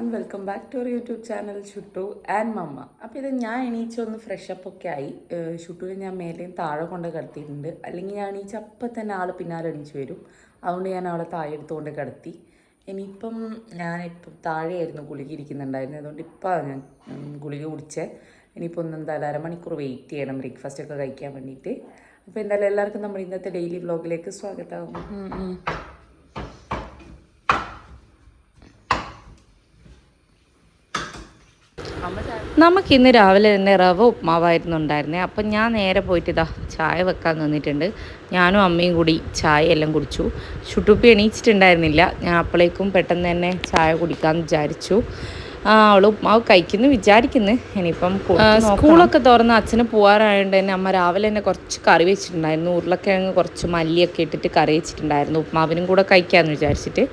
everyone, welcome back to our YouTube channel Shuttu and Mama. അപ്പോൾ ഇത് ഞാൻ എണീച്ചൊന്ന് fresh up ഒക്കെ ആയി. ഷുട്ടുവിനെ ഞാൻ മേലെയും താഴെ കൊണ്ട് കിടത്തിയിട്ടുണ്ട്. അല്ലെങ്കിൽ ഞാൻ എണീച്ച അപ്പം തന്നെ ആൾ പിന്നാലെ എണീച്ച് വരും. അതുകൊണ്ട് ഞാൻ അവളെ താഴെ എടുത്തുകൊണ്ട് കിടത്തി. ഇനിയിപ്പം ഞാനിപ്പം താഴെയായിരുന്നു ഗുളിക ഇരിക്കുന്നുണ്ടായിരുന്നത്. അതുകൊണ്ട് ഇപ്പം ഞാൻ ഗുളിക കുടിച്ചേ. ഇനിയിപ്പോൾ ഒന്ന് എന്തായാലും അരമണിക്കൂർ വെയിറ്റ് ചെയ്യണം ബ്രേക്ക്ഫാസ്റ്റ് ഒക്കെ കഴിക്കാൻ വേണ്ടിയിട്ട്. അപ്പോൾ എന്തായാലും എല്ലാവർക്കും നമ്മുടെ ഇന്നത്തെ ഡെയിലി വ്ളോഗിലേക്ക് സ്വാഗതം. നമുക്കിന്ന് രാവിലെ തന്നെ റവ ഉപ്മാവായിരുന്നു ഉണ്ടായിരുന്നത്. അപ്പം ഞാൻ നേരെ പോയിട്ട് ഇതാ ചായ വെക്കാൻ നിന്നിട്ടുണ്ട്. ഞാനും അമ്മയും കൂടി ചായ എല്ലാം കുടിച്ചു. ഷുട്ടുപ്പി എണീച്ചിട്ടുണ്ടായിരുന്നില്ല. ഞാൻ അപ്പോഴേക്കും പെട്ടെന്ന് തന്നെ ചായ കുടിക്കാമെന്ന് വിചാരിച്ചു. അവൾ ഉപ്മാവ് കഴിക്കുന്നു വിചാരിക്കുന്നു. ഇനിയിപ്പം സ്കൂളൊക്കെ തുറന്ന് അച്ഛന് പോകാറായതുകൊണ്ട് തന്നെ അമ്മ രാവിലെ തന്നെ കുറച്ച് കറി വെച്ചിട്ടുണ്ടായിരുന്നു. ഉരുളക്കിഴങ്ങ് കുറച്ച് മല്ലിയൊക്കെ ഇട്ടിട്ട് കറി വെച്ചിട്ടുണ്ടായിരുന്നു. ഉപ്മാവിനും കൂടെ കഴിക്കാമെന്ന് വിചാരിച്ചിട്ട്.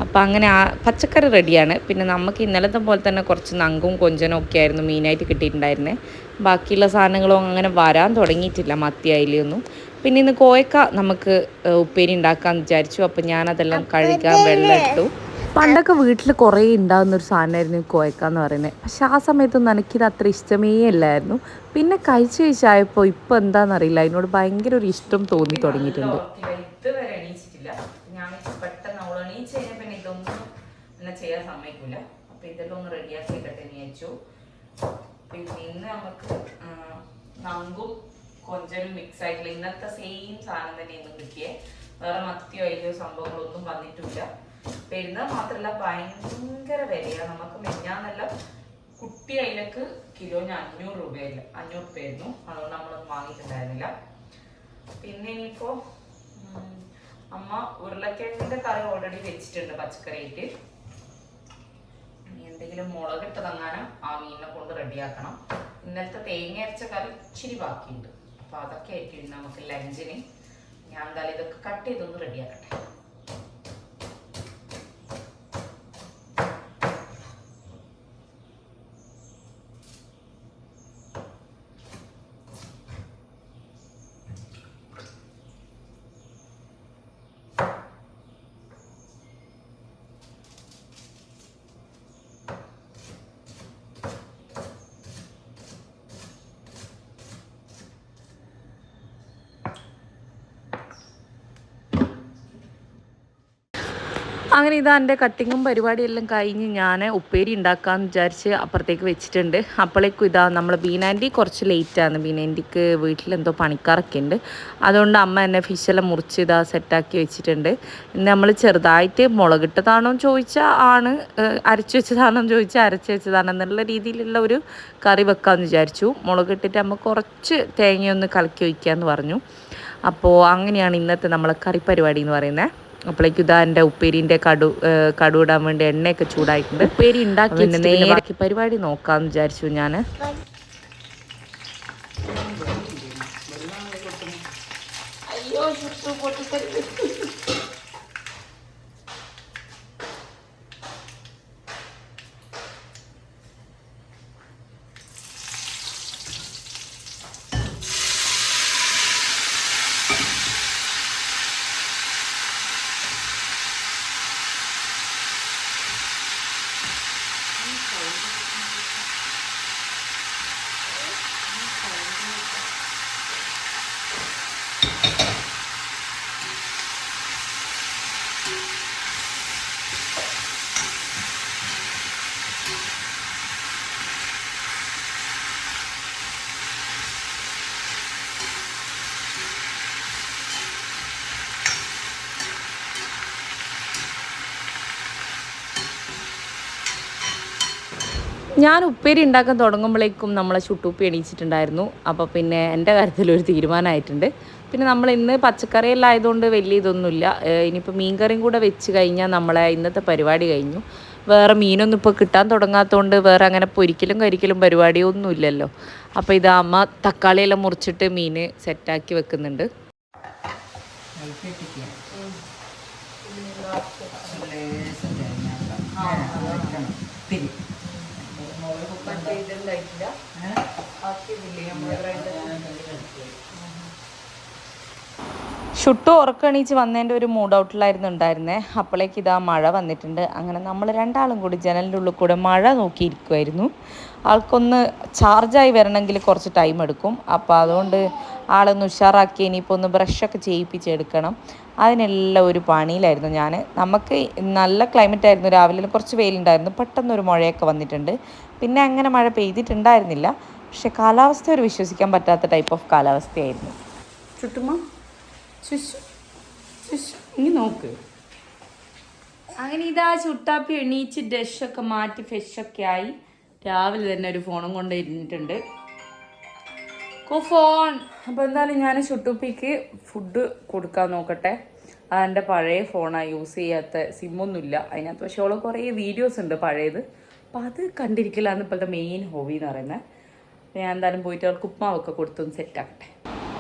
അപ്പം അങ്ങനെ പച്ചക്കറി റെഡിയാണ്. പിന്നെ നമുക്ക് ഇന്നലത്തെ പോലെ തന്നെ കുറച്ച് നങ്കും കൊഞ്ചനും ഒക്കെ ആയിരുന്നു മീനായിട്ട് കിട്ടിയിട്ടുണ്ടായിരുന്നത്. ബാക്കിയുള്ള സാധനങ്ങളും അങ്ങനെ വരാൻ തുടങ്ങിയിട്ടില്ല, മത്തി അയിലൊന്നും. പിന്നെ ഇന്ന് കോയക്ക നമുക്ക് ഉപ്പേരി ഉണ്ടാക്കാമെന്ന് വിചാരിച്ചു. അപ്പം ഞാനതെല്ലാം കഴുകാൻ വെള്ളം ഇട്ടു. പണ്ടൊക്കെ വീട്ടിൽ കുറേ ഉണ്ടാകുന്നൊരു സാധനമായിരുന്നു കോയക്ക എന്ന് പറയുന്നത്. പക്ഷെ ആ സമയത്തൊന്നും എനിക്കിത് അത്ര ഇഷ്ടമേ അല്ലായിരുന്നു. പിന്നെ കഴിച്ചായപ്പോൾ ഇപ്പോൾ എന്താണെന്നറിയില്ല, അതിനോട് ഭയങ്കര ഒരു ഇഷ്ടം തോന്നി തുടങ്ങിയിട്ടുണ്ട്. പിന്നെ ഇതൊന്നും എന്നെ ചെയ്യാൻ സമ്മതിക്കില്ല. അപ്പം ഇതെല്ലാം ഒന്ന് റെഡിയാക്കി ഇട്ടിട്ട് വിചാരിച്ചു. പിന്നെ ഇന്ന് നമുക്ക് നങ്കും കൊഞ്ചലും മിക്സ് ആയിട്ടുള്ള ഇന്നത്തെ സെയിം സാധനം തന്നെ ഇന്നും കിട്ടിയേ. വേറെ മത്തിയോ അയിലോ സംഭവങ്ങളൊന്നും വന്നിട്ടില്ല. പെരുന്നാൾ മാത്രമല്ല ഭയങ്കര വിലയാണ്. നമുക്ക് മെഞ്ഞാന്നെല്ലാം കുട്ടി അയിലക്ക് കിലോന് 500 രൂപയില്ല, 500 രൂപയായിരുന്നു. അതുകൊണ്ട് നമ്മളൊന്നും വാങ്ങിയിട്ടുണ്ടായിരുന്നില്ല. പിന്നെ ഇനിയിപ്പോൾ അമ്മ ഉരുളക്കിഴങ്ങിന്റെ കറി ഓൾറെഡി വെച്ചിട്ടുണ്ട് പച്ചക്കറിയിട്ട്. എന്തെങ്കിലും മുളകിട്ട് തന്നാലും ആ മീനിനെ കൊണ്ട് റെഡിയാക്കണം. ഇന്നലത്തെ തേങ്ങ അരച്ച കറി ഇച്ചിരി ബാക്കിയുണ്ട്. അപ്പൊ അതൊക്കെ ആയിരിക്കും നമുക്ക് ലഞ്ചിന്. ഞാൻ എന്തായാലും ഇതൊക്കെ കട്ട് ചെയ്തൊന്ന് റെഡിയാക്കട്ടെ. അങ്ങനെ ഇതാ എൻ്റെ കട്ടിങ്ങും പരിപാടിയെല്ലാം കഴിഞ്ഞ് ഞാൻ ഉപ്പേരി ഉണ്ടാക്കാമെന്ന് വിചാരിച്ച് അപ്പുറത്തേക്ക് വെച്ചിട്ടുണ്ട്. അപ്പോഴേക്കും ഇതാ നമ്മൾ ബീനാൻറ്റി കുറച്ച് ലേറ്റാണ്. ബീനാൻറ്റിക്ക് വീട്ടിലെന്തോ പണിക്കാരൊക്കെ ഉണ്ട്. അതുകൊണ്ട് അമ്മ എന്നെ ഫിഷെല്ലാം മുറിച്ച് ഇതാ സെറ്റാക്കി വെച്ചിട്ടുണ്ട്. ഇന്ന് നമ്മൾ ചെറുതായിട്ട് മുളകിട്ടതാണോ എന്ന് ചോദിച്ചാൽ ആണ്, അരച്ച് വെച്ചതാണോ എന്ന് ചോദിച്ചാൽ അരച്ച് വെച്ചതാണോ എന്നുള്ള രീതിയിലുള്ള ഒരു കറി വെക്കാമെന്ന് വിചാരിച്ചു. മുളകിട്ടിട്ട് അമ്മ കുറച്ച് തേങ്ങയൊന്ന് കലക്കി വയ്ക്കാമെന്ന് പറഞ്ഞു. അപ്പോൾ അങ്ങനെയാണ് ഇന്നത്തെ നമ്മളെ കറി പരിപാടി എന്ന് പറയുന്നത്. അപ്പോഴേക്കും ഇതാ എൻ്റെ ഉപ്പേരിൻ്റെ കടു ഇടാൻ വേണ്ടി എണ്ണയൊക്കെ ചൂടായിട്ടുണ്ട്. ഉപ്പേരി ഉണ്ടാക്കി നേരെ ബാക്കി പരിപാടി നോക്കാമെന്ന് വിചാരിച്ചു ഞാൻ. ഞാൻ ഉപ്പേരി ഉണ്ടാക്കാൻ തുടങ്ങുമ്പോഴേക്കും നമ്മളെ ഷുട്ടൂപ്പി എണീച്ചിട്ടുണ്ടായിരുന്നു. അപ്പോൾ പിന്നെ എൻ്റെ കാര്യത്തിലൊരു തീരുമാനമായിട്ടുണ്ട്. പിന്നെ നമ്മൾ ഇന്ന് പച്ചക്കറിയെല്ലാം ആയതുകൊണ്ട് വലിയ ഇതൊന്നുമില്ല. ഇനിയിപ്പോൾ മീൻ കറിയും കൂടെ വെച്ച് കഴിഞ്ഞാൽ നമ്മളെ ഇന്നത്തെ പരിപാടി കഴിഞ്ഞു. വേറെ മീനൊന്നും ഇപ്പോൾ കിട്ടാൻ തുടങ്ങാത്തതുകൊണ്ട് വേറെ അങ്ങനെ പൊരിക്കലും കരിക്കലും പരിപാടിയൊന്നും ഇല്ലല്ലോ. അപ്പോൾ ഇത് അമ്മ തക്കാളിയെല്ലാം മുറിച്ചിട്ട് മീൻ സെറ്റാക്കി വെക്കുന്നുണ്ട്. ഷുട്ടു ഉറക്കണീച്ച് വന്നതിൻ്റെ ഒരു മൂഡ് ഔട്ടിലായിരുന്നു ഉണ്ടായിരുന്നേ. അപ്പോഴേക്ക് ഇതാ മഴ വന്നിട്ടുണ്ട്. അങ്ങനെ നമ്മൾ രണ്ടാളും കൂടി ജനലിൻ്റെ ഉള്ളിൽ കൂടെ മഴ നോക്കിയിരിക്കുമായിരുന്നു. ആൾക്കൊന്ന് ചാർജായി വരണമെങ്കിൽ കുറച്ച് ടൈം എടുക്കും. അപ്പോൾ അതുകൊണ്ട് ആളൊന്ന് ഉഷാറാക്കി ഇനിയിപ്പോൾ ഒന്ന് ബ്രഷൊക്കെ ചെയ്യിപ്പിച്ചെടുക്കണം. അതിനെല്ലാം ഒരു പണിയിലായിരുന്നു ഞാൻ. നമുക്ക് നല്ല ക്ലൈമറ്റ് ആയിരുന്നു, രാവിലെ കുറച്ച് വെയിലുണ്ടായിരുന്നു. പെട്ടെന്നൊരു മഴയൊക്കെ വന്നിട്ടുണ്ട്. പിന്നെ അങ്ങനെ മഴ പെയ്തിട്ടുണ്ടായിരുന്നില്ല. പക്ഷെ കാലാവസ്ഥ ഒരു വിശ്വസിക്കാൻ പറ്റാത്ത ടൈപ്പ് ഓഫ് കാലാവസ്ഥയായിരുന്നു. ചുറ്റുമോ ഇനി നോക്ക്. അങ്ങനെ ഇതാ ചുട്ടാപ്പി എണീച്ച് ഡ്രഷൊക്കെ മാറ്റി ഫ്രഷൊക്കെ ആയി രാവിലെ തന്നെ ഒരു ഫോണും കൊണ്ട് ഇരുന്നിട്ടുണ്ട്. ഫോൺ അപ്പോൾ എന്തായാലും ഞാൻ ചുട്ടുപ്പിക്ക് ഫുഡ് കൊടുക്കാൻ നോക്കട്ടെ. അതെൻ്റെ പഴയ ഫോണാണ്, യൂസ് ചെയ്യാത്ത സിമ്മൊന്നുമില്ല അതിനകത്ത്. പക്ഷേ അവൾ കുറേ വീഡിയോസ് ഉണ്ട് പഴയത്, അപ്പോൾ അത് കണ്ടിരിക്കലാണ് ഇപ്പോഴത്തെ മെയിൻ ഹോബി എന്ന് പറയുന്നത്. ഞാൻ എന്തായാലും പോയിട്ട് അവൾക്ക് ഉപ്മാവൊക്കെ കൊടുത്തൊന്ന് സെറ്റാക്കട്ടെ.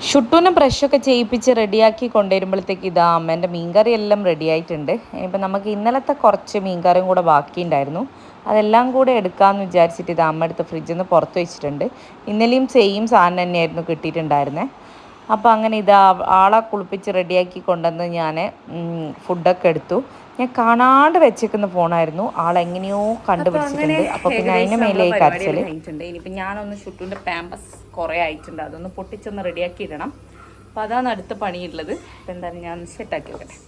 ഷുട്ടൂനെ ബ്രഷൊക്കെ ചെയ്യിപ്പിച്ച് റെഡിയാക്കി കൊണ്ടുവരുമ്പോഴത്തേക്ക് ഇതാ അമ്മേൻ്റെ മീൻകറി എല്ലാം റെഡി ആയിട്ടുണ്ട്. ഇനിയിപ്പോൾ നമുക്ക് ഇന്നലത്തെ കുറച്ച് മീൻകറിയും കൂടെ ബാക്കിയുണ്ടായിരുന്നു, അതെല്ലാം കൂടെ എടുക്കാമെന്ന് വിചാരിച്ചിട്ട് ഇത് അമ്മ എടുത്ത് ഫ്രിഡ്ജിൽ നിന്ന് പുറത്ത് വെച്ചിട്ടുണ്ട്. ഇന്നലെയും സെയിം സാധനം തന്നെയായിരുന്നു കിട്ടിയിട്ടുണ്ടായിരുന്നത്. അപ്പോൾ അങ്ങനെ ഇതാ ആളെ കുളിപ്പിച്ച് റെഡിയാക്കി കൊണ്ടുവന്ന് ഞാൻ ഫുഡൊക്കെ എടുത്തു. ഞാൻ കാണാണ്ട് വെച്ചേക്കുന്ന ഫോണായിരുന്നു, ആളെങ്ങനെയോ കണ്ടുപിടിച്ചിട്ടുണ്ട്. അപ്പോൾ പിന്നെ അതിൻ്റെ മേലെ കരച്ചിൽ. ഇനിയിപ്പോൾ ഞാനൊന്ന് ഷുട്ടൂൻ്റെ പാമ്പസ് കുറേ ആയിട്ടുണ്ട്, അതൊന്ന് പൊട്ടിച്ചൊന്ന് റെഡിയാക്കി ഇടണം. അപ്പോൾ അതാണ് അടുത്ത പണിയുള്ളത്. അപ്പോൾ എന്തായാലും ഞാൻ സെറ്റാക്കി വെക്കട്ടെ.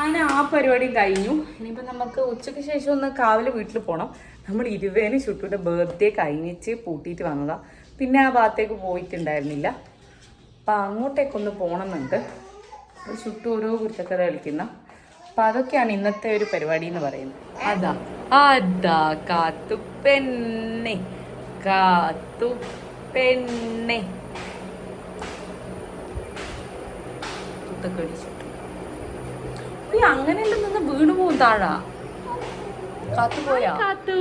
അങ്ങനെ ആ പരിപാടിയും കഴിഞ്ഞു. ഇനിയിപ്പോൾ നമുക്ക് ഉച്ചയ്ക്ക് ശേഷം ഒന്ന് കാവിലെ വീട്ടിൽ പോകണം. നമ്മൾ 20-ന് ചുട്ടൂൻ്റെ ബർത്ത്ഡേ കഴിഞ്ഞിട്ട് പൂട്ടിയിട്ട് വന്നതാണ്. പിന്നെ ആ ഭാഗത്തേക്ക് പോയിട്ടുണ്ടായിരുന്നില്ല. അപ്പം അങ്ങോട്ടേക്കൊന്ന് പോകണമെന്നുണ്ട്. അപ്പോൾ ചുട്ടു ഓരോ കുറ്റക്കഥ കളിക്കുന്ന. അപ്പം അതൊക്കെയാണ് ഇന്നത്തെ ഒരു പരിപാടി എന്ന് പറയുന്നത്. അതാ കാത്തു പെണ്ണെ കാത്തു പെണ്ണെ കുത്തൊക്കെ അടിച്ചു. അങ്ങനെയല്ല നിന്ന് വീണ് പോകും താഴാ. കാത്തു പോയാ കാത്തു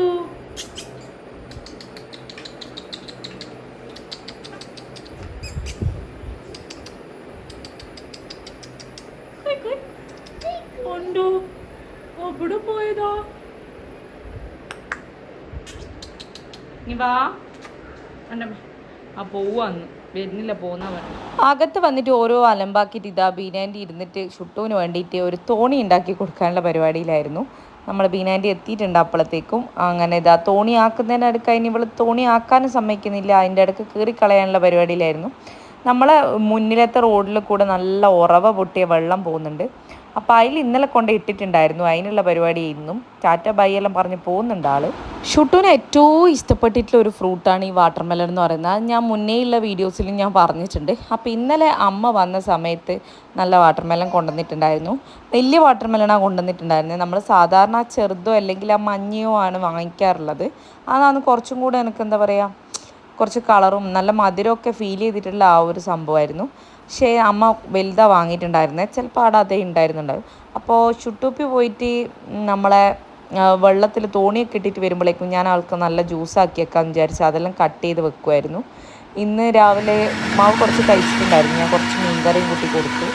കൊണ്ടു അവിടെ പോയതാ. നീ വാ പോവാന്ന് വരുന്നില്ല, പോകുന്ന വേണം. അകത്ത് വന്നിട്ട് ഓരോ അലമ്പാക്കിയിട്ട് ഇതാ ബീനാൻറ്റി ഇരുന്നിട്ട് ഷുട്ടൂന് വേണ്ടിയിട്ട് ഒരു തോണി ഉണ്ടാക്കി കൊടുക്കാനുള്ള പരിപാടിയിലായിരുന്നു. നമ്മൾ ബീനാൻറ്റി എത്തിയിട്ടുണ്ട് അപ്പോഴത്തേക്കും. അങ്ങനെ ഇതാ തോണി ആക്കുന്നതിൻ്റെ അടുക്ക് അതിന് ഇവൾ തോണി ആക്കാനും സമ്മതിക്കുന്നില്ല, അതിൻ്റെ അടുക്ക് കീറിക്കളയാനുള്ള പരിപാടിയിലായിരുന്നു. നമ്മളെ മുന്നിലത്തെ റോഡിൽ കൂടെ നല്ല ഉറവ പൊട്ടിയ വെള്ളം പോകുന്നുണ്ട്. അപ്പോൾ അതിൽ ഇന്നലെ കൊണ്ട് ഇട്ടിട്ടുണ്ടായിരുന്നു, അതിനുള്ള പരിപാടി ഇന്നും ടാറ്റ ബൈ എല്ലാം പറഞ്ഞ് പോകുന്നുണ്ട് ആൾ. ഷുട്ടൂന് ഏറ്റവും ഇഷ്ടപ്പെട്ടിട്ടുള്ള ഒരു ഫ്രൂട്ടാണ് ഈ വാട്ടർമെലൺ എന്ന് പറയുന്നത്. അത് ഞാൻ മുന്നേയുള്ള വീഡിയോസിലും ഞാൻ പറഞ്ഞിട്ടുണ്ട്. അപ്പോൾ ഇന്നലെ അമ്മ വന്ന സമയത്ത് നല്ല വാട്ടർമെലൺ കൊണ്ടുവന്നിട്ടുണ്ടായിരുന്നു. വലിയ വാട്ടർമെലണാണ് കൊണ്ടുവന്നിട്ടുണ്ടായിരുന്നത്. നമ്മൾ സാധാരണ ചെറുതോ അല്ലെങ്കിൽ ആ മഞ്ഞയോ ആണ് വാങ്ങിക്കാറുള്ളത്. അതാണ് കുറച്ചും കൂടെ എനിക്ക് എന്താ പറയുക, കുറച്ച് കളറും നല്ല മധുരമൊക്കെ ഫീൽ ചെയ്തിട്ടുള്ള ആ ഒരു സംഭവമായിരുന്നു. പക്ഷേ അമ്മ വലുതാണ് വാങ്ങിയിട്ടുണ്ടായിരുന്നത്, ചിലപ്പോൾ അവിടെ അതേ ഉണ്ടായിരുന്നുണ്ടാവും. അപ്പോൾ ചുട്ടൂപ്പി പോയിട്ട് നമ്മളെ വെള്ളത്തിൽ തോണിയൊക്കെ ഇട്ടിട്ട് വരുമ്പോഴേക്കും ഞാൻ ആൾക്ക് നല്ല ജ്യൂസാക്കി വെക്കാമെന്ന് വിചാരിച്ച് അതെല്ലാം കട്ട് ചെയ്ത് വെക്കുമായിരുന്നു. ഇന്ന് രാവിലെ മാവ് കുറച്ച് കഴിച്ചിട്ടുണ്ടായിരുന്നു, ഞാൻ കുറച്ച് മീൻകറിയും കൂട്ടി കൊടുത്തു.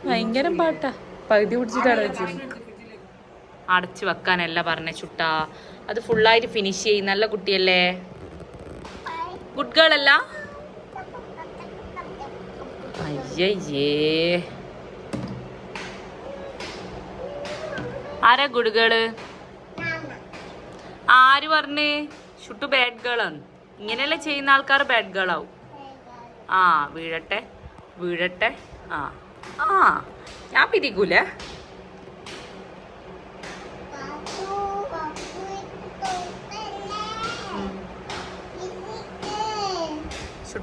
ഭയങ്കര പാട്ടാ, പകുതി പിടിച്ചിട്ടാണ് വെച്ചത്. അടച്ചു വെക്കാനല്ല പറഞ്ഞ ചുട്ടാ, അത് ഫുള്ളായിട്ട് ഫിനിഷ് ചെയ്യും. നല്ല കുട്ടിയല്ലേ, ഗുഡ് ഗേൾ അല്ല? അയ്യേ ആരാ ഗുഡ് ഗേള്? ആര് പറഞ്ഞ് ചുട്ടു ബാഡ് ഗേളാണ്? ഇങ്ങനെയല്ലേ ചെയ്യുന്ന ആൾക്കാർ ബാഡ് ഗേൾ ആവും. ആ വീഴട്ടെ വീഴട്ടെ. ആ ആ ഞാൻ പിരിക്കൂലേ.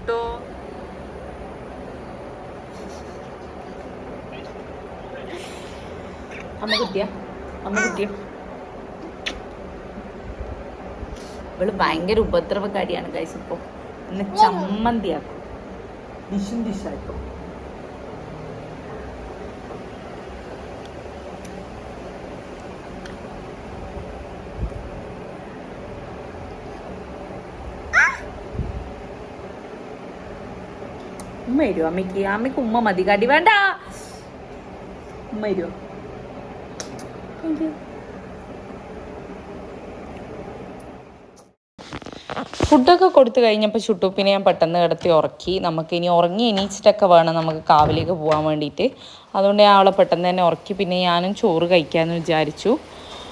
ചുട്ടോ. അമ്മ കുട്ടിയ ഇവള് ഭയങ്കര ഉപദ്രവകാരിയാണ് ഗൈസ്. ഇപ്പൊ എന്നെ ചമ്മന്തിയാക്കും, ഡിഷാക്കും. ഉമ്മ വരുമോ അമ്മയ്ക്ക് ഉമ്മ മതി, കടി വേണ്ട. ഉമ്മ വരുമോ? ഫുഡൊക്കെ കൊടുത്തു കഴിഞ്ഞപ്പോൾ ചുട്ടൂപ്പിനെ ഞാൻ പെട്ടെന്ന് കിടത്തി ഉറക്കി. നമുക്കിനി ഉറങ്ങി എണീച്ചിട്ടൊക്കെ വേണം നമുക്ക് കാവിലേക്ക് പോകാൻ വേണ്ടിയിട്ട്. അതുകൊണ്ട് ഞാൻ അവളെ പെട്ടെന്ന് തന്നെ ഉറക്കി. പിന്നെ ഞാനും ചോറ് കഴിക്കാമെന്ന് വിചാരിച്ചു.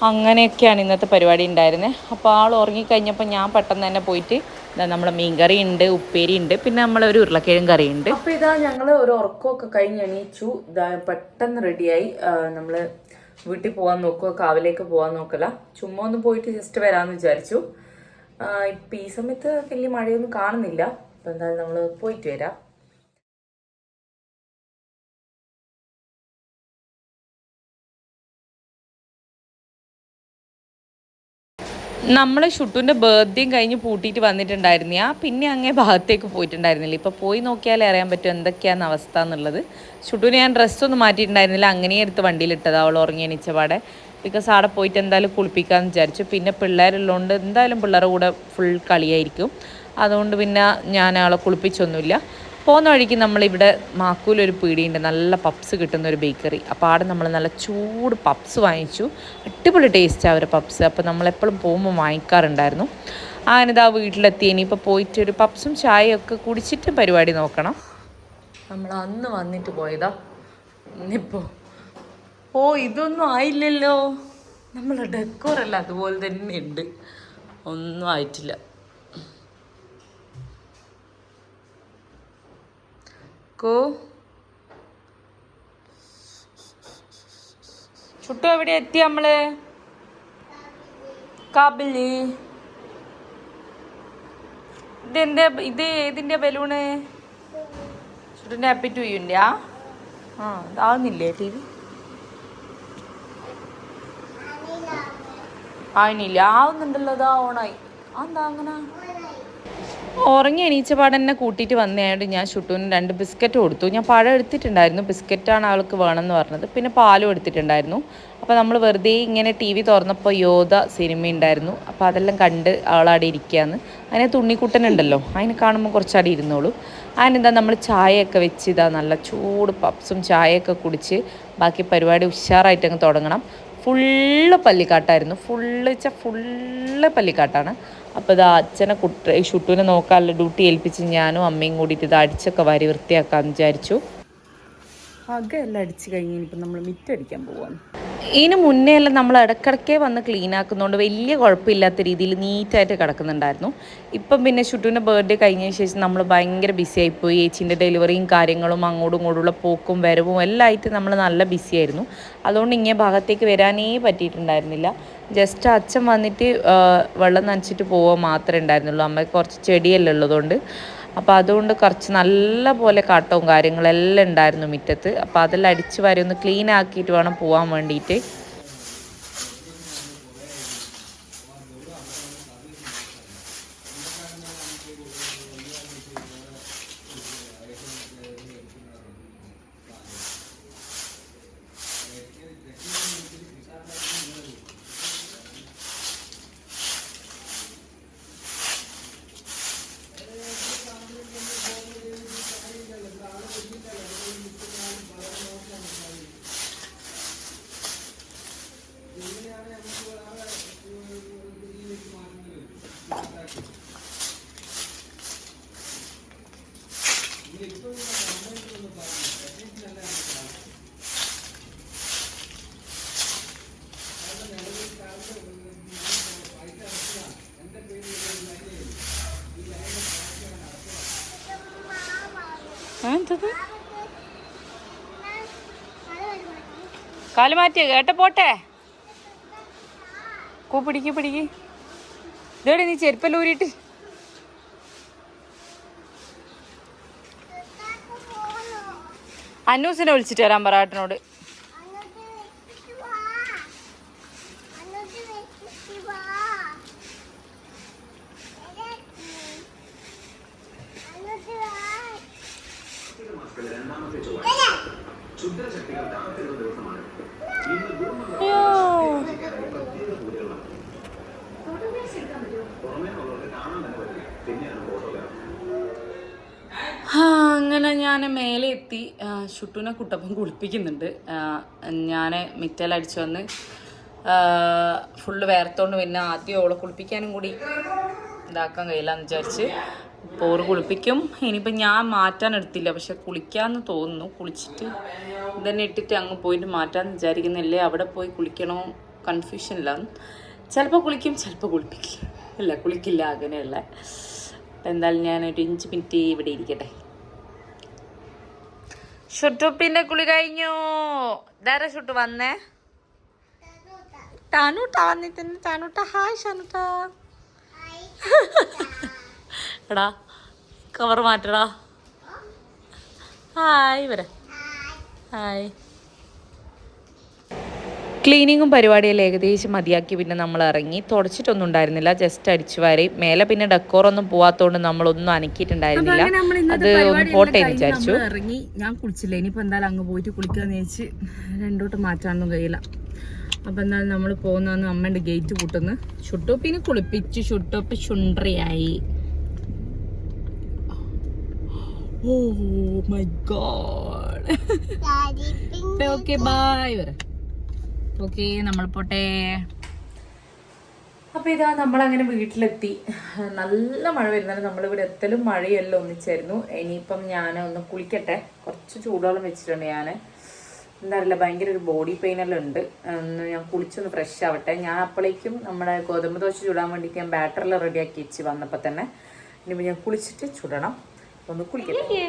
അങ്ങനെയൊക്കെയാണ് ഇന്നത്തെ പരിപാടി ഉണ്ടായിരുന്നത്. അപ്പോൾ ആൾ ഉറങ്ങിക്കഴിഞ്ഞപ്പോൾ ഞാൻ പെട്ടെന്ന് തന്നെ പോയിട്ട് നമ്മളെ മീൻകറി ഉണ്ട്, ഉപ്പേരി ഉണ്ട്, പിന്നെ നമ്മളൊരു ഉരുളക്കിഴങ്ങ് കറി ഉണ്ട്. അപ്പോൾ ഇതാ ഞങ്ങൾ ഒരു ഉറക്കമൊക്കെ കഴിഞ്ഞ് എണീച്ചു. ഇതാ പെട്ടെന്ന് റെഡിയായി. നമ്മൾ വീട്ടിൽ പോകാൻ നോക്കുക, കാവിലേക്ക് പോകാൻ നോക്കല, ചുമ്മാ ഒന്ന് പോയിട്ട് ജസ്റ്റ് വരാമെന്ന് വിചാരിച്ചു. ഇപ്പം ഈ സമയത്ത് വലിയ മഴയൊന്നും കാണുന്നില്ല. അപ്പം എന്തായാലും നമ്മൾ പോയിട്ട് വരാം. നമ്മൾ ഷുട്ടുവിൻ്റെ ബർത്ത്ഡേയും കഴിഞ്ഞ് പൂട്ടിയിട്ട് വന്നിട്ടുണ്ടായിരുന്നു. പിന്നെ അങ്ങേ ഭാഗത്തേക്ക് പോയിട്ടുണ്ടായിരുന്നില്ല. ഇപ്പോൾ പോയി നോക്കിയാലേ അറിയാൻ പറ്റും എന്തൊക്കെയാണ് അവസ്ഥ എന്നുള്ളത്. ഷുട്ടുവിന് ഞാൻ ഡ്രസ്സൊന്നും മാറ്റിയിട്ടുണ്ടായിരുന്നില്ല, അങ്ങനെ എടുത്ത് വണ്ടിയിലിട്ടത് അവൾ ഉറങ്ങി എണീച്ചപാടെ. ബിക്കോസ് അവിടെ പോയിട്ട് എന്തായാലും കുളിപ്പിക്കാമെന്ന് വിചാരിച്ചു. പിന്നെ പിള്ളേരുള്ളതുകൊണ്ട് എന്തായാലും പിള്ളേരുടെ കൂടെ ഫുൾ കളിയായിരിക്കും. അതുകൊണ്ട് പിന്നെ ഞാൻ അവളെ കുളിപ്പിച്ചൊന്നുമില്ല. പോകുന്ന വഴിക്ക് നമ്മളിവിടെ മാക്കൂലൊരു പീടിയുണ്ട്, നല്ല പപ്സ് കിട്ടുന്ന ഒരു ബേക്കറി. അപ്പോൾ അവിടെ നമ്മൾ നല്ല ചൂട് പപ്സ് വാങ്ങിച്ചു. അടിപൊളി ടേസ്റ്റാണ് അവരുടെ പപ്സ്. അപ്പോൾ നമ്മളെപ്പോഴും പോകുമ്പോൾ വാങ്ങിക്കാറുണ്ടായിരുന്നു. അങ്ങനെതാ വീട്ടിലെത്തി. ഇനിയിപ്പോൾ പോയിട്ട് ഒരു പപ്സും ചായയൊക്കെ കുടിച്ചിട്ട് പരിപാടി നോക്കണം. നമ്മൾ അന്ന് വന്നിട്ട് പോയതാ, ഇന്നിപ്പോൾ ഇതൊന്നും ആയില്ലല്ലോ. നമ്മളെ ഡെക്കോറല്ല അതുപോലെ തന്നെ ഉണ്ട്, ഒന്നും ആയിട്ടില്ല. ചുട്ടു എവിടെ എത്തി നമ്മള്? കാബില്. ഇത് ഏതിന്റെ ബലൂണ്? ചുട്ടിന്റെ ഹാപ്പി ടു യുന്റെ ആവുന്നില്ലേ ടി വി? ആയില്ല, ആവുന്നുണ്ടല്ലോ. അതാ ഓണായി. എന്താ അങ്ങനെ? ഉറങ്ങി എണീച്ച പാടന്നെ കൂട്ടിയിട്ട് വന്നതായത് ഞാൻ ഷുട്ടൂന് 2 ബിസ്ക്കറ്റ് കൊടുത്തു. ഞാൻ പഴം എടുത്തിട്ടുണ്ടായിരുന്നു, ബിസ്ക്കറ്റാണ് അവൾക്ക് വേണമെന്ന് പറഞ്ഞത്. പിന്നെ പാലും എടുത്തിട്ടുണ്ടായിരുന്നു. അപ്പോൾ നമ്മൾ വെറുതെ ഇങ്ങനെ ടി വി തുറന്നപ്പോൾ യോധ സിനിമ ഉണ്ടായിരുന്നു. അപ്പോൾ അതെല്ലാം കണ്ട് അവളവിടെ ഇരിക്കുകയാണ്. അതിനെ തുണ്ണിക്കുട്ടനുണ്ടല്ലോ, അതിനെ കാണുമ്പോൾ കുറച്ചവിടെ ഇരുന്നോളൂ. അതിനെന്താ നമ്മൾ ചായയൊക്കെ വെച്ച് ഇതാ നല്ല ചൂട് പപ്സും ചായയൊക്കെ കുടിച്ച് ബാക്കി പരിപാടി ഉഷാറായിട്ട് അങ്ങ് തുടങ്ങണം. ഫുള്ള് പല്ലിക്കാട്ടായിരുന്നു, ഫുള്ള് പല്ലിക്കാട്ടാണ്. അപ്പോൾ ഇത് അച്ഛനെ ഷുട്ടൂനെ നോക്കാനുള്ള ഡ്യൂട്ടി ഏൽപ്പിച്ച് ഞാനും അമ്മയും കൂടിയിട്ട് ഇത് അടിച്ചൊക്കെ വാരി വൃത്തിയാക്കാമെന്ന് വിചാരിച്ചു. അകയെല്ലാം അടിച്ച് കഴിഞ്ഞ് ഇനിയിപ്പോൾ നമ്മൾ മിറ്റടിക്കാൻ പോവാണ്. ഇതിന് മുന്നേ എല്ലാം നമ്മൾ ഇടയ്ക്കിടയ്ക്കേ വന്ന് ക്ലീൻ ആക്കുന്നതുകൊണ്ട് വലിയ കുഴപ്പമില്ലാത്ത രീതിയിൽ നീറ്റായിട്ട് കിടക്കുന്നുണ്ടായിരുന്നു. ഇപ്പം പിന്നെ ഷുട്ടൂൻ്റെ ബർത്ത്ഡേ കഴിഞ്ഞതിന് ശേഷം നമ്മൾ ഭയങ്കര ബിസി ആയിപ്പോയി. ചേച്ചീൻ്റെ ഡെലിവറിയും കാര്യങ്ങളും അങ്ങോട്ടും ഇങ്ങോട്ടുള്ള പോക്കും വരവും എല്ലാം ആയിട്ട് നമ്മൾ നല്ല ബിസി ആയിരുന്നു. അതുകൊണ്ട് ഇങ്ങനെ ഭാഗത്തേക്ക് വരാനേ പറ്റിയിട്ടുണ്ടായിരുന്നില്ല. ജസ്റ്റ് അച്ഛൻ വന്നിട്ട് വെള്ളം നനച്ചിട്ട് പോവുക മാത്രമേ ഉണ്ടായിരുന്നുള്ളൂ. അമ്മയ്ക്ക് കുറച്ച് ചെടിയെല്ലാം ഉള്ളതുകൊണ്ട്. അപ്പോൾ അതുകൊണ്ട് കുറച്ച് നല്ല പോലെ കാട്ടവും കാര്യങ്ങളെല്ലാം ഉണ്ടായിരുന്നു മുറ്റത്ത്. അപ്പോൾ അതെല്ലാം അടിച്ച് വാരി ഒന്ന് ക്ലീൻ ആക്കിയിട്ട് വേണം പോകാൻ വേണ്ടിയിട്ട്. കാല് മാറ്റിയ കേട്ട പോട്ടെ. പിടിക്ക് ഇതോടെ നീ ചെരുപ്പല്ലൂരിട്ട് അന്നൂസിനെ വിളിച്ചിട്ട് വരാൻ പറ ഏട്ടനോട്. അങ്ങനെ ഞാൻ മേലെ എത്തി. ഷുട്ടൂനെ കുട്ടപ്പം കുളിപ്പിക്കുന്നുണ്ട്. ഞാൻ മിറ്റലടിച്ചു വന്ന് ഫുള്ള് വേർത്തോണ്ട് പിന്നെ ആദ്യം ഓളെ കുളിപ്പിക്കാനും കൂടി ഇതാക്കാൻ കഴിയില്ലെന്ന് വിചാരിച്ച് പോറ് കുളിപ്പിക്കും. ഇനിയിപ്പോൾ ഞാൻ മാറ്റാൻ എടുത്തില്ല, പക്ഷെ കുളിക്കാമെന്ന് തോന്നുന്നു. കുളിച്ചിട്ട് ഇതന്നെ ഇട്ടിട്ട് അങ്ങ് പോയിട്ട് മാറ്റാമെന്ന് വിചാരിക്കുന്നില്ലേ. അവിടെ പോയി കുളിക്കണോ കൺഫ്യൂഷനിലാണ്. ചിലപ്പോൾ കുളിക്കും, ചിലപ്പോൾ കുളിപ്പിക്കും. ഇല്ല കുളിക്കില്ല, അങ്ങനെയുള്ള. എന്തായാലും ഞാനൊരു 5 മിനിറ്റ് ഇവിടെ ഇരിക്കട്ടെ. ഷുട്ടുപ്പിന്റെ കുളി കഴിഞ്ഞു. ധാരാ ഷുട്ടു വന്നേ. ടാനൂട്ട വന്നിട്ടുണ്ട്. ടാനൂട്ട ഹായ് ഷാനൂട്ട. എടാ കവർ മാറ്റടാ. ഹായ് വരെ. ഹായ്. ക്ലീനിങ്ങും പരിപാടിയെല്ലാം ഏകദേശം മതിയാക്കി പിന്നെ നമ്മൾ ഇറങ്ങി. തുടച്ചിട്ടൊന്നും ഉണ്ടായിരുന്നില്ല, ജസ്റ്റ് അടിച്ചു വാരി. മേലെ പിന്നെ ഡെക്കോറൊന്നും പോവാത്തോണ്ട് നമ്മളൊന്നും അനക്കിയിട്ടുണ്ടായിരുന്നില്ല. അത് ഒന്ന് പോട്ടെ എന്ന് വിചാരിച്ചു. ഇറങ്ങി. ഞാൻ കുളിച്ചില്ല, ഇനിയിപ്പോൾ എന്തായാലും അങ്ങ് പോയിട്ട് കുളിക്കാന്ന് വിചാരിച്ച്. രണ്ടോട്ട് മാറ്റാനൊന്നും കഴിയില്ല. അപ്പം എന്തായാലും നമ്മൾ പോകുന്നതെന്ന് അമ്മേൻ്റെ ഗേറ്റ് കൂട്ടുന്നു. ഷുട്ടോപ്പിനെ കുളിപ്പിച്ച് ഷുട്ടോപ്പ് ചുണ്ടറിയായി. Oh my God. Okay bye വരെ. ഓക്കെ നമ്മൾ പോട്ടെ. അപ്പോൾ ഇതാ നമ്മളങ്ങനെ വീട്ടിലെത്തി. നല്ല മഴ വരുന്നുണ്ട്. നമ്മളിവിടെ എത്തലും മഴയെല്ലാം ഒന്നിച്ചായിരുന്നു. ഇനിയിപ്പം ഞാൻ ഒന്ന് കുളിക്കട്ടെ. കുറച്ച് ചൂടുവെള്ളം വെച്ചിട്ടുണ്ട് ഞാൻ. എന്താ അറിയില്ല, ഭയങ്കര ഒരു ബോഡി പെയിനെല്ലാം ഉണ്ട്. ഒന്ന് ഞാൻ കുളിച്ചൊന്ന് ഫ്രഷ് ആവട്ടെ. ഞാൻ അപ്പോഴേക്കും നമ്മുടെ ഗോതമ്പ് ദോശ ചുടാൻ വേണ്ടിയിട്ട് ഞാൻ ബാറ്ററെല്ലാം റെഡിയാക്കി വെച്ച് വന്നപ്പോൾ തന്നെ. ഇനിയിപ്പോൾ ഞാൻ കുളിച്ചിട്ട് ചുടണം. ഒന്ന് കുളിക്കട്ടെ.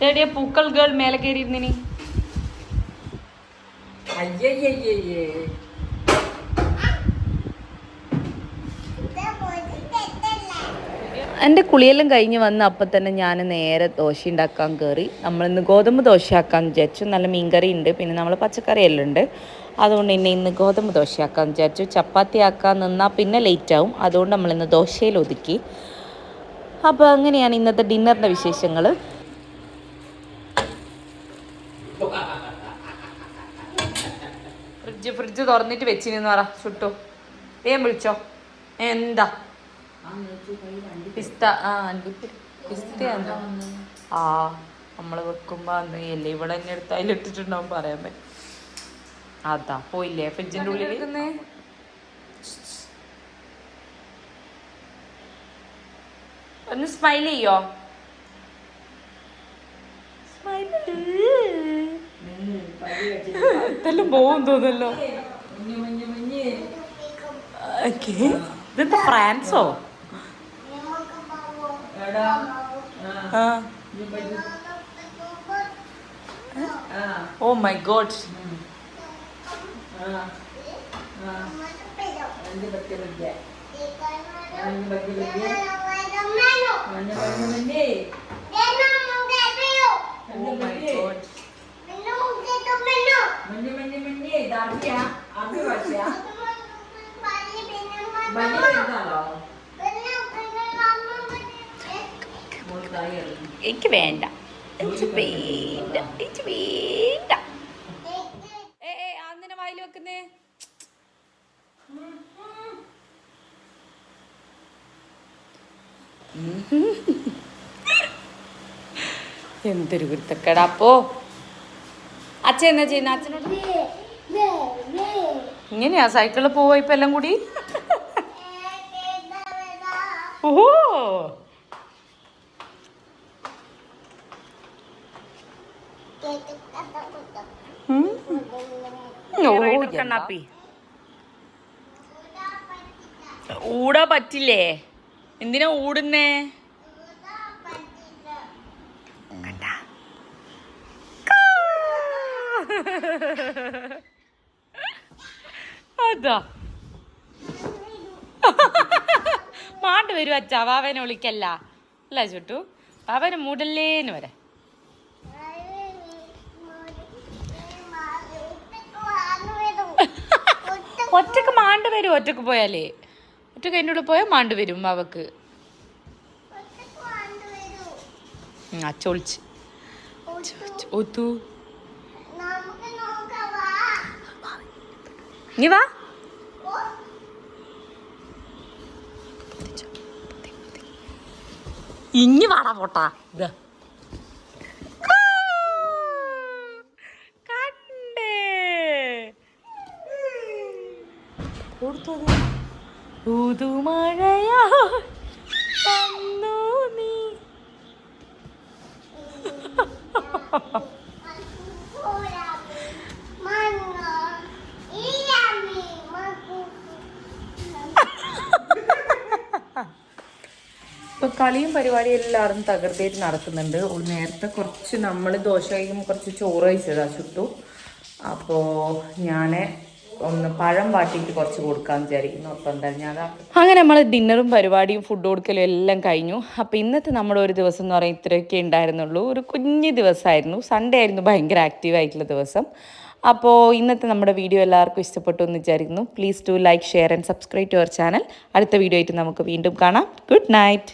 റെഡിയാ പൂക്കൾ ഗേൾ മേലെ കയറിയിരുന്നിനി. എൻ്റെ കുളിയെല്ലാം കഴിഞ്ഞ് വന്ന് അപ്പം തന്നെ ഞാൻ നേരെ ദോശ ഉണ്ടാക്കാൻ കയറി. നമ്മളിന്ന് ഗോതമ്പ് ദോശ ആക്കാമെന്ന് വിചാരിച്ചു. നല്ല മീൻകറി ഉണ്ട്, പിന്നെ നമ്മൾ പച്ചക്കറിയെല്ലാം ഉണ്ട്. അതുകൊണ്ട് ഇന്ന് ഗോതമ്പ് ദോശ ആക്കാമെന്ന് വിചാരിച്ചു. ചപ്പാത്തി ആക്കാൻ നിന്നാൽ പിന്നെ ലേറ്റ് ആവും. അതുകൊണ്ട് നമ്മളിന്ന് ദോശയിൽ ഒതുക്കി. അപ്പോൾ അങ്ങനെയാണ് ഇന്നത്തെ ഡിന്നറിൻ്റെ വിശേഷങ്ങൾ. ഫ്രിഡ്ജ് തുറന്നിട്ട് വെച്ചിരുന്നു പറ ഷുട്ടു. വേഗം വിളിച്ചോ. എന്താ പിസ്ത? പിസ്തയാണോ? ആ നമ്മൾ വെക്കുമ്പോ അന്നല്ലേ ഇവിടെ തന്നെ എടുത്ത് അതിലിട്ടിട്ടുണ്ടാവും, പറയാൻ പറ്റും. അതാ പോയില്ലേ ഫ്രിഡ്ജിന്റെ ഉള്ളിൽ. ഒന്ന് സ്മൈൽ ചെയ്യോ? ഇതെല്ലാം പോകും തോന്നല്ലോ. ഇതെന്താ ഫ്രാൻസോ? ഓ മൈ ഗോഡ്. എനിക്ക് വേണ്ട, എനിക്ക് വേണ്ട, എനിക്ക് വേണ്ട. അന്നിനെ വായിൽ വെക്കുന്നേ. എന്തൊരു കുരുത്തക്കേടാ. അപ്പോ അച്ഛൻ എന്നാ ചെയ്യുന്ന? അച്ഛനോട് ഇങ്ങനെയാ സൈക്കിളിൽ പോവാ ഇപ്പൊ എല്ലാം കൂടി? ഓഹോ കണ്ണാപ്പി ഊടാ പറ്റില്ലേ? എന്തിനാ ഊടുന്നേ? അതാ മാണ്ട് വരും അച്ഛാ. വാവനെ വിളിക്കല്ല അല്ല ചുട്ടു. വാവനെ മൂടല്ലേന്ന് വരെ. ഒറ്റക്ക് മാണ്ട് വരും. ഒറ്റക്ക് പോയാലേ ഒറ്റക്ക് അതിൻ്റെ ഉള്ളിൽ പോയാൽ മാണ്ട് വരും അവക്ക്. അച്ചൊളിച്ച് ഒത്തു നീ വാ. ഇഞ്ഞി വാടാ പോട്ടാ. ഇതാ കണ്ടേ കൊടുത്തത് പുതുമഴയാ വന്നു നീ. ഇപ്പൊ കളിയും പരിപാടിയും എല്ലാവരും തകർത്തേറ്റ് നടക്കുന്നുണ്ട്. നേരത്തെ കുറച്ച് നമ്മൾ ദോശ കഴിക്കുമ്പോൾ കുറച്ച് ചോറ് കഴിച്ചതാ ചുട്ടു. അപ്പോൾ ഞാൻ ഒന്ന് പഴം വാട്ടിയിട്ട് കുറച്ച് കൊടുക്കാമെന്ന് വിചാരിക്കുന്നു. അപ്പോൾ എന്തായാലും ഞാൻ അങ്ങനെ നമ്മൾ ഡിന്നറും പരിപാടിയും ഫുഡ് കൊടുക്കലും എല്ലാം കഴിഞ്ഞു. അപ്പോൾ ഇന്നത്തെ നമ്മുടെ ഒരു ദിവസം എന്ന് പറയുന്നത് ഇത്രയൊക്കെ ഉണ്ടായിരുന്നുള്ളൂ. ഒരു കുഞ്ഞു ദിവസമായിരുന്നു. സൺഡേ ആയിരുന്നു ഭയങ്കര ആക്റ്റീവായിട്ടുള്ള ദിവസം. അപ്പോൾ ഇന്നത്തെ നമ്മുടെ വീഡിയോ എല്ലാവർക്കും ഇഷ്ടപ്പെട്ടു എന്ന് വിചാരിക്കുന്നു. Please do like, share and subscribe to our channel. അടുത്ത വീഡിയോ ആയിട്ട് നമുക്ക് വീണ്ടും കാണാം. Good night.